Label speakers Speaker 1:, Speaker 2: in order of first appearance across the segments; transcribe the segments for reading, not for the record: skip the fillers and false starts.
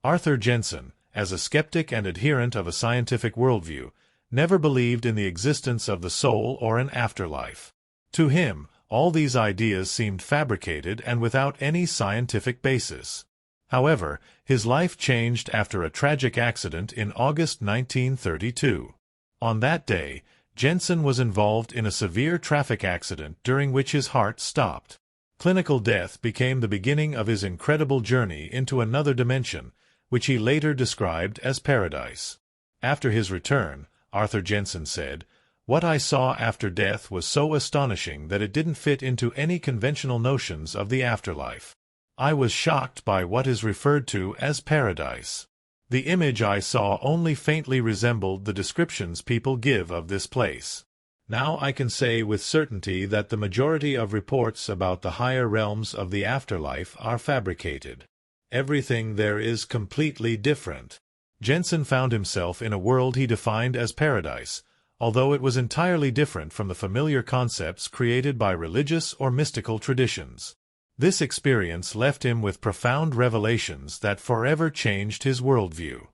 Speaker 1: Arthur Jensen, as a skeptic and adherent of a scientific worldview, never believed in the existence of the soul or an afterlife. To him, all these ideas seemed fabricated and without any scientific basis. However, his life changed after a tragic accident in August 1932. On that day, Jensen was involved in a severe traffic accident during which his heart stopped. Clinical death became the beginning of his incredible journey into another dimension, which he later described as paradise. After his return, Arthur Jensen said, "What I saw after death was so astonishing that it didn't fit into any conventional notions of the afterlife. I was shocked by what is referred to as paradise. The image I saw only faintly resembled the descriptions people give of this place. Now I can say with certainty that the majority of reports about the higher realms of the afterlife are fabricated. Everything there is completely different." Jensen found himself in a world he defined as paradise, although it was entirely different from the familiar concepts created by religious or mystical traditions. This experience left him with profound revelations that forever changed his worldview.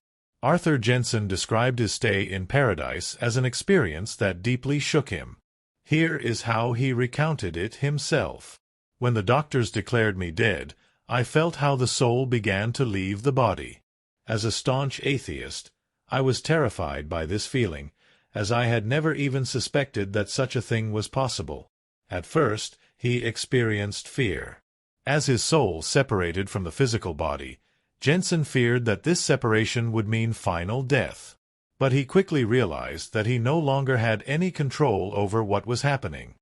Speaker 1: Arthur Jensen described his stay in paradise as an experience that deeply shook him. Here is how he recounted it himself. "When the doctors declared me dead, I felt how the soul began to leave the body. As a staunch atheist, I was terrified by this feeling, as I had never even suspected that such a thing was possible. At first, he experienced fear. As his soul separated from the physical body, Jensen feared that this separation would mean final death. But he quickly realized that he no longer had any control over what was happening.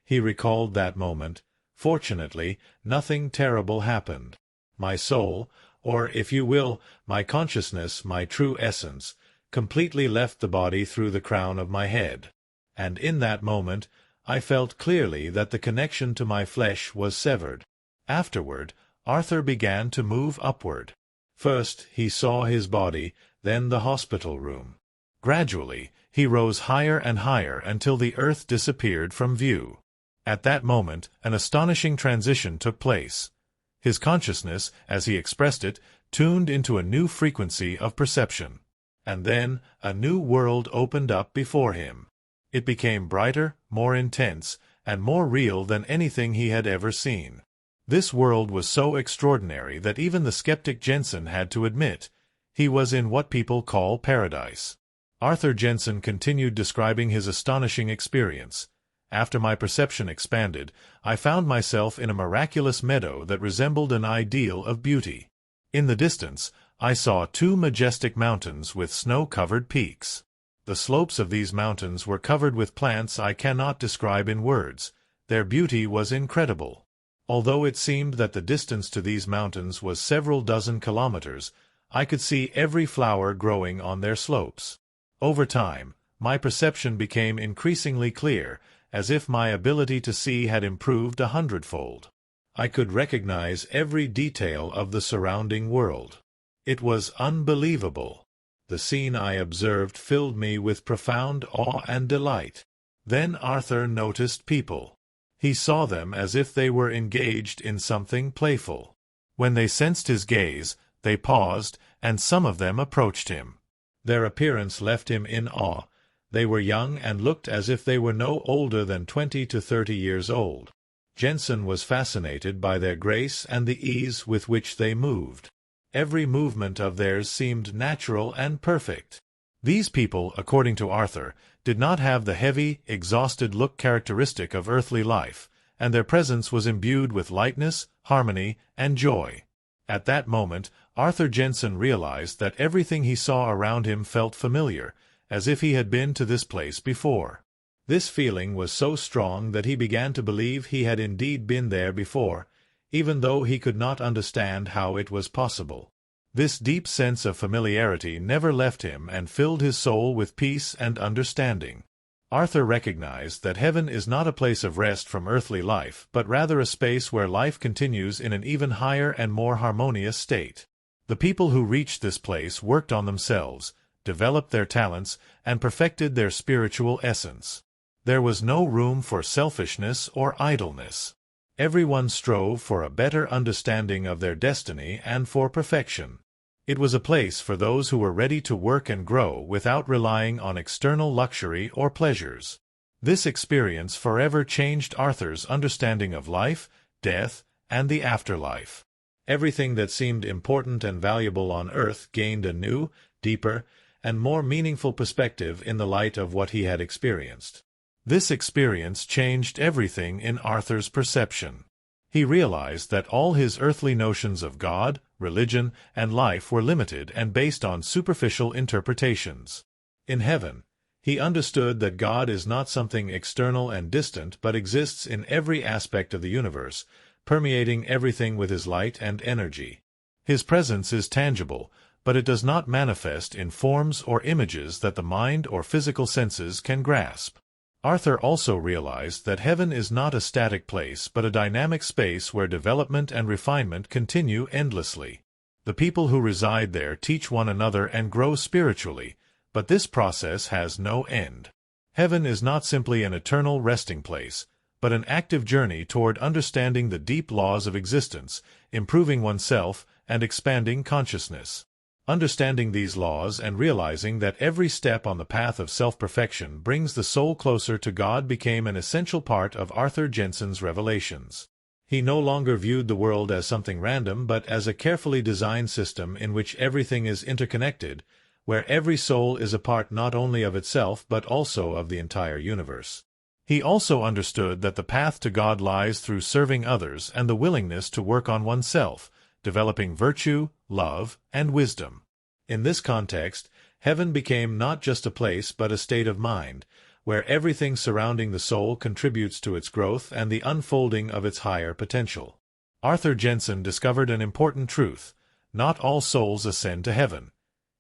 Speaker 1: He recalled that moment. Fortunately, nothing terrible happened. My soul, or if you will, my consciousness, my true essence, completely left the body through the crown of my head. And in that moment, I felt clearly that the connection to my flesh was severed." Afterward, Arthur began to move upward. First, he saw his body, then the hospital room. Gradually, he rose higher and higher until the earth disappeared from view. At that moment, an astonishing transition took place. His consciousness, as he expressed it, tuned into a new frequency of perception. And then, a new world opened up before him. It became brighter, more intense, and more real than anything he had ever seen. This world was so extraordinary that even the skeptic Jensen had to admit he was in what people call paradise. Arthur Jensen continued describing his astonishing experience. "After my perception expanded, I found myself in a miraculous meadow that resembled an ideal of beauty. In the distance, I saw two majestic mountains with snow-covered peaks. The slopes of these mountains were covered with plants I cannot describe in words. Their beauty was incredible. Although it seemed that the distance to these mountains was several dozen kilometers, I could see every flower growing on their slopes. Over time, my perception became increasingly clear, as if my ability to see had improved 100-fold. I could recognize every detail of the surrounding world. It was unbelievable. The scene I observed filled me with profound awe and delight." Then Arthur noticed people. He saw them as if they were engaged in something playful. When they sensed his gaze, they paused, and some of them approached him. Their appearance left him in awe. They were young and looked as if they were no older than 20 to 30 years old. Jensen was fascinated by their grace and the ease with which they moved. Every movement of theirs seemed natural and perfect. These people, according to Arthur, did not have the heavy, exhausted look characteristic of earthly life, and their presence was imbued with lightness, harmony, and joy. At that moment, Arthur Jensen realized that everything he saw around him felt familiar, as if he had been to this place before. This feeling was so strong that he began to believe he had indeed been there before, even though he could not understand how it was possible. This deep sense of familiarity never left him and filled his soul with peace and understanding. Arthur recognized that heaven is not a place of rest from earthly life, but rather a space where life continues in an even higher and more harmonious state. The people who reached this place worked on themselves, developed their talents, and perfected their spiritual essence. There was no room for selfishness or idleness. Everyone strove for a better understanding of their destiny and for perfection. It was a place for those who were ready to work and grow without relying on external luxury or pleasures. This experience forever changed Arthur's understanding of life, death, and the afterlife. Everything that seemed important and valuable on earth gained a new, deeper, and more meaningful perspective in the light of what he had experienced. This experience changed everything in Arthur's perception. He realized that all his earthly notions of God, religion, and life were limited and based on superficial interpretations. In heaven, he understood that God is not something external and distant but exists in every aspect of the universe, permeating everything with his light and energy. His presence is tangible, but it does not manifest in forms or images that the mind or physical senses can grasp. Arthur also realized that heaven is not a static place but a dynamic space where development and refinement continue endlessly. The people who reside there teach one another and grow spiritually, but this process has no end. Heaven is not simply an eternal resting place, but an active journey toward understanding the deep laws of existence, improving oneself, and expanding consciousness. Understanding these laws and realizing that every step on the path of self-perfection brings the soul closer to God became an essential part of Arthur Jensen's revelations. He no longer viewed the world as something random but as a carefully designed system in which everything is interconnected, where every soul is a part not only of itself but also of the entire universe. He also understood that the path to God lies through serving others and the willingness to work on oneself, developing virtue, love, and wisdom. In this context, heaven became not just a place but a state of mind, where everything surrounding the soul contributes to its growth and the unfolding of its higher potential. Arthur Jensen discovered an important truth: not all souls ascend to heaven.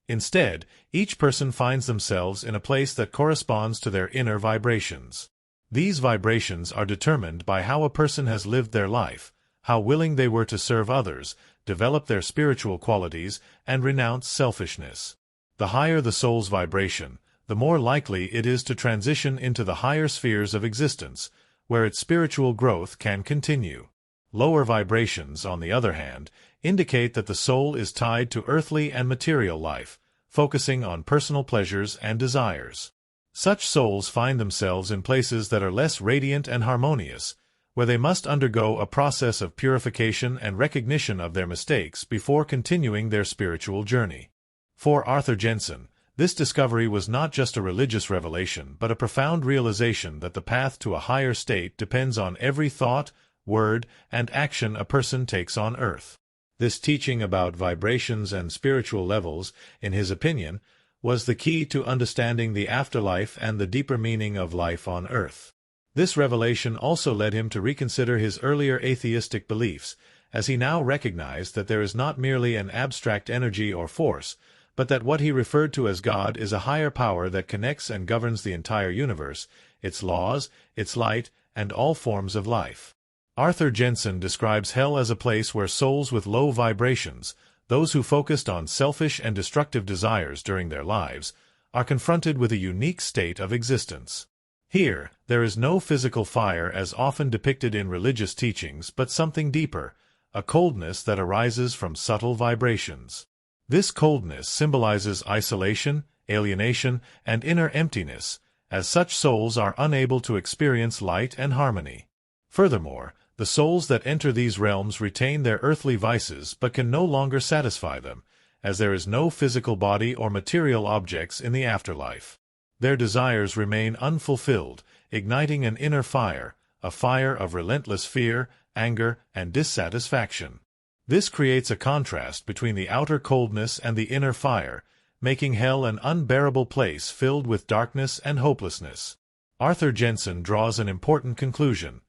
Speaker 1: Instead, each person finds themselves in a place that corresponds to their inner vibrations. These vibrations are determined by how a person has lived their life, how willing they were to serve others, develop their spiritual qualities, and renounce selfishness. The higher the soul's vibration, the more likely it is to transition into the higher spheres of existence, where its spiritual growth can continue. Lower vibrations, on the other hand, indicate that the soul is tied to earthly and material life, focusing on personal pleasures and desires. Such souls find themselves in places that are less radiant and harmonious, where they must undergo a process of purification and recognition of their mistakes before continuing their spiritual journey. For Arthur Jensen, this discovery was not just a religious revelation but a profound realization that the path to a higher state depends on every thought, word, and action a person takes on earth. This teaching about vibrations and spiritual levels, in his opinion, was the key to understanding the afterlife and the deeper meaning of life on earth. This revelation also led him to reconsider his earlier atheistic beliefs, as he now recognized that there is not merely an abstract energy or force, but that what he referred to as God is a higher power that connects and governs the entire universe, its laws, its light, and all forms of life. Arthur Jensen describes hell as a place where souls with low vibrations, those who focused on selfish and destructive desires during their lives, are confronted with a unique state of existence. Here, there is no physical fire as often depicted in religious teachings but something deeper, a coldness that arises from subtle vibrations. This coldness symbolizes isolation, alienation, and inner emptiness, as such souls are unable to experience light and harmony. Furthermore, the souls that enter these realms retain their earthly vices but can no longer satisfy them, as there is no physical body or material objects in the afterlife. Their desires remain unfulfilled, igniting an inner fire, a fire of relentless fear, anger, and dissatisfaction. This creates a contrast between the outer coldness and the inner fire, making hell an unbearable place filled with darkness and hopelessness. Arthur Jensen draws an important conclusion.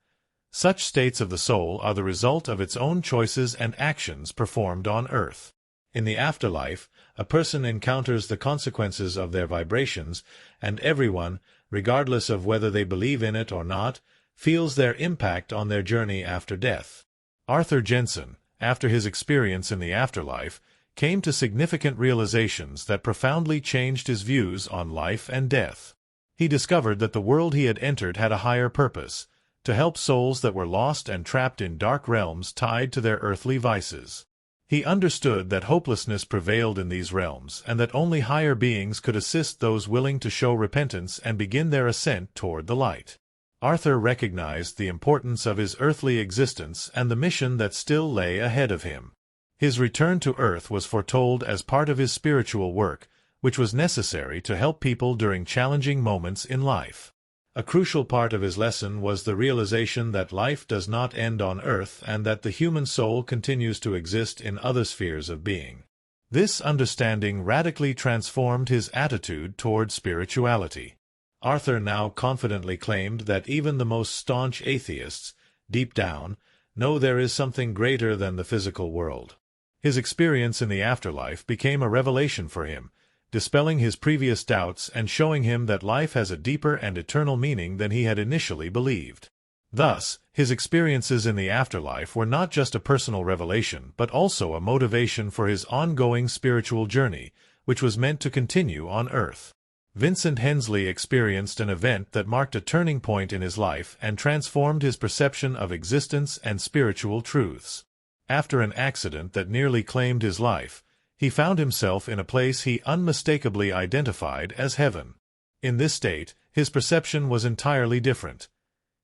Speaker 1: Such states of the soul are the result of its own choices and actions performed on earth. In the afterlife, a person encounters the consequences of their vibrations, and everyone, regardless of whether they believe in it or not, feels their impact on their journey after death. Arthur Jensen, after his experience in the afterlife, came to significant realizations that profoundly changed his views on life and death. He discovered that the world he had entered had a higher purpose, to help souls that were lost and trapped in dark realms tied to their earthly vices. He understood that hopelessness prevailed in these realms and that only higher beings could assist those willing to show repentance and begin their ascent toward the light. Arthur recognized the importance of his earthly existence and the mission that still lay ahead of him. His return to Earth was foretold as part of his spiritual work, which was necessary to help people during challenging moments in life. A crucial part of his lesson was the realization that life does not end on Earth and that the human soul continues to exist in other spheres of being. This understanding radically transformed his attitude toward spirituality. Arthur now confidently claimed that even the most staunch atheists, deep down, know there is something greater than the physical world. His experience in the afterlife became a revelation for him, dispelling his previous doubts and showing him that life has a deeper and eternal meaning than he had initially believed. Thus, his experiences in the afterlife were not just a personal revelation but also a motivation for his ongoing spiritual journey, which was meant to continue on Earth. Vincent Hensley experienced an event that marked a turning point in his life and transformed his perception of existence and spiritual truths. After an accident that nearly claimed his life, he found himself in a place he unmistakably identified as heaven. In this state, his perception was entirely different.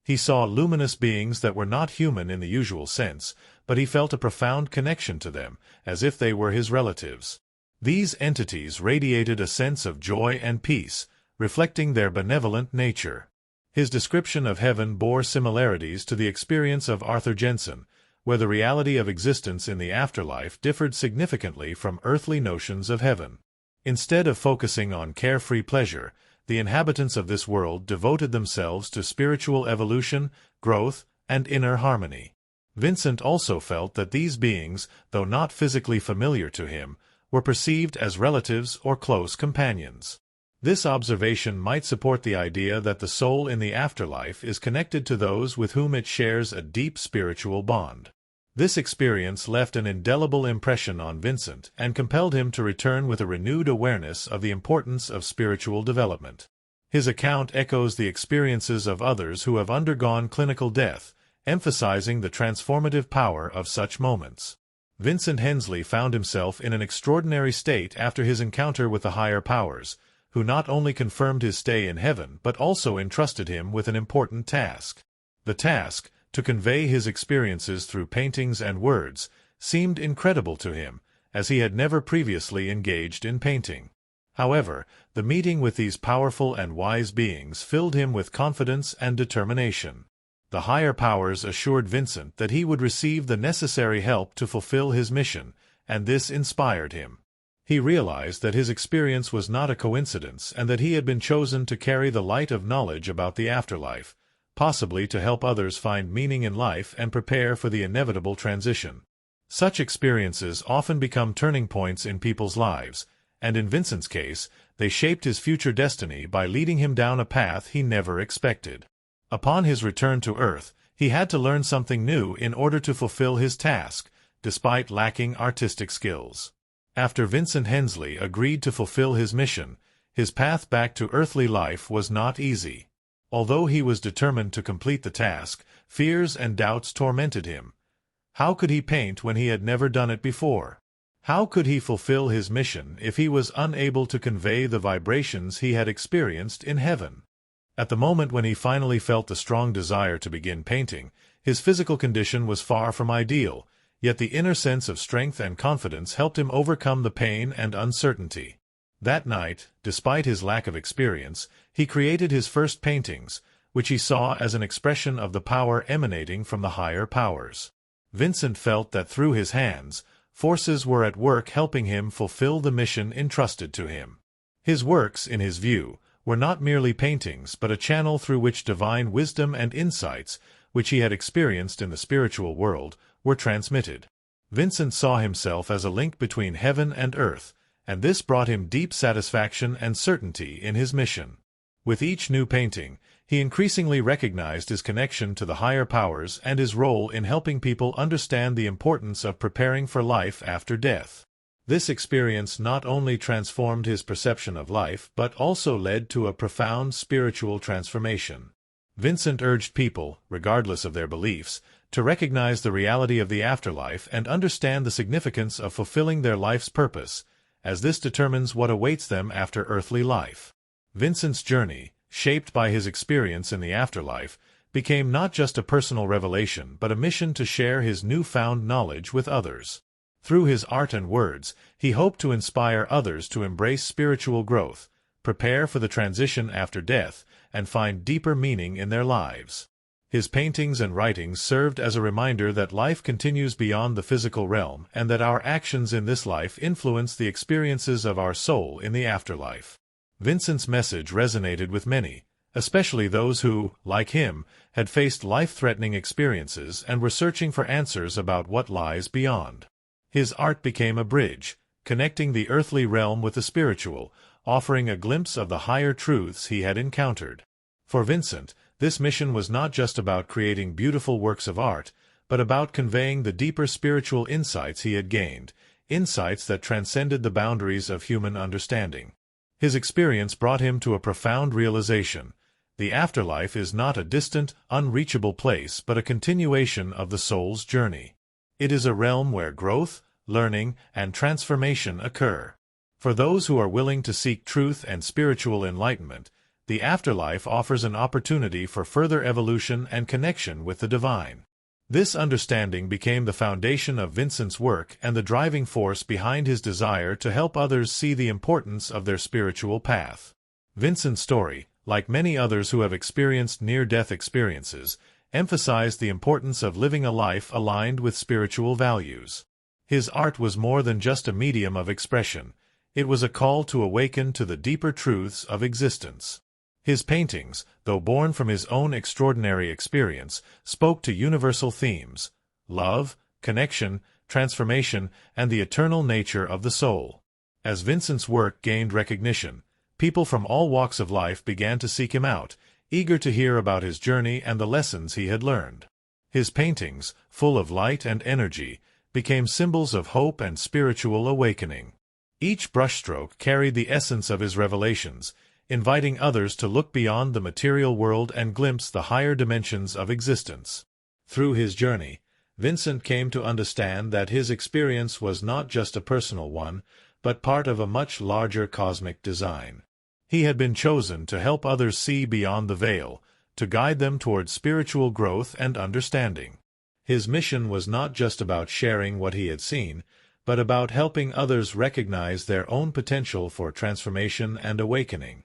Speaker 1: He saw luminous beings that were not human in the usual sense, but he felt a profound connection to them, as if they were his relatives. These entities radiated a sense of joy and peace, reflecting their benevolent nature. His description of heaven bore similarities to the experience of Arthur Jensen, where the reality of existence in the afterlife differed significantly from earthly notions of heaven. Instead of focusing on carefree pleasure, the inhabitants of this world devoted themselves to spiritual evolution, growth, and inner harmony. Vincent also felt that these beings, though not physically familiar to him, were perceived as relatives or close companions. This observation might support the idea that the soul in the afterlife is connected to those with whom it shares a deep spiritual bond. This experience left an indelible impression on Vincent and compelled him to return with a renewed awareness of the importance of spiritual development. His account echoes the experiences of others who have undergone clinical death, emphasizing the transformative power of such moments. Vincent Hensley found himself in an extraordinary state after his encounter with the higher powers, who not only confirmed his stay in heaven but also entrusted him with an important task. The task, to convey his experiences through paintings and words, seemed incredible to him, as he had never previously engaged in painting. However, the meeting with these powerful and wise beings filled him with confidence and determination. The higher powers assured Vincent that he would receive the necessary help to fulfill his mission, and this inspired him. He realized that his experience was not a coincidence and that he had been chosen to carry the light of knowledge about the afterlife, possibly to help others find meaning in life and prepare for the inevitable transition. Such experiences often become turning points in people's lives, and in Vincent's case, they shaped his future destiny by leading him down a path he never expected. Upon his return to Earth, he had to learn something new in order to fulfill his task, despite lacking artistic skills. After Vincent Hensley agreed to fulfill his mission, his path back to earthly life was not easy. Although he was determined to complete the task, fears and doubts tormented him. How could he paint when he had never done it before? How could he fulfill his mission if he was unable to convey the vibrations he had experienced in heaven? At the moment when he finally felt the strong desire to begin painting, his physical condition was far from ideal, yet the inner sense of strength and confidence helped him overcome the pain and uncertainty. That night, despite his lack of experience, he created his first paintings, which he saw as an expression of the power emanating from the higher powers. Vincent felt that through his hands, forces were at work helping him fulfill the mission entrusted to him. His works, in his view, were not merely paintings but a channel through which divine wisdom and insights, which he had experienced in the spiritual world, were transmitted. Vincent saw himself as a link between heaven and earth, and this brought him deep satisfaction and certainty in his mission. With each new painting, he increasingly recognized his connection to the higher powers and his role in helping people understand the importance of preparing for life after death. This experience not only transformed his perception of life but also led to a profound spiritual transformation. Vincent urged people, regardless of their beliefs, to recognize the reality of the afterlife and understand the significance of fulfilling their life's purpose, as this determines what awaits them after earthly life. Vincent's journey, shaped by his experience in the afterlife, became not just a personal revelation but a mission to share his newfound knowledge with others. Through his art and words, he hoped to inspire others to embrace spiritual growth, prepare for the transition after death, and find deeper meaning in their lives. His paintings and writings served as a reminder that life continues beyond the physical realm and that our actions in this life influence the experiences of our soul in the afterlife. Vincent's message resonated with many, especially those who, like him, had faced life-threatening experiences and were searching for answers about what lies beyond. His art became a bridge, connecting the earthly realm with the spiritual, offering a glimpse of the higher truths he had encountered. For Vincent, this mission was not just about creating beautiful works of art, but about conveying the deeper spiritual insights he had gained, insights that transcended the boundaries of human understanding. His experience brought him to a profound realization. The afterlife is not a distant, unreachable place but a continuation of the soul's journey. It is a realm where growth, learning, and transformation occur. For those who are willing to seek truth and spiritual enlightenment, the afterlife offers an opportunity for further evolution and connection with the divine. This understanding became the foundation of Vincent's work and the driving force behind his desire to help others see the importance of their spiritual path. Vincent's story, like many others who have experienced near-death experiences, emphasized the importance of living a life aligned with spiritual values. His art was more than just a medium of expression. It was a call to awaken to the deeper truths of existence. His paintings, though born from his own extraordinary experience, spoke to universal themes: love, connection, transformation, and the eternal nature of the soul. As Vincent's work gained recognition, people from all walks of life began to seek him out, eager to hear about his journey and the lessons he had learned. His paintings, full of light and energy, became symbols of hope and spiritual awakening. Each brushstroke carried the essence of his revelations, inviting others to look beyond the material world and glimpse the higher dimensions of existence. Through his journey, Vincent came to understand that his experience was not just a personal one, but part of a much larger cosmic design. He had been chosen to help others see beyond the veil, to guide them towards spiritual growth and understanding. His mission was not just about sharing what he had seen, but about helping others recognize their own potential for transformation and awakening.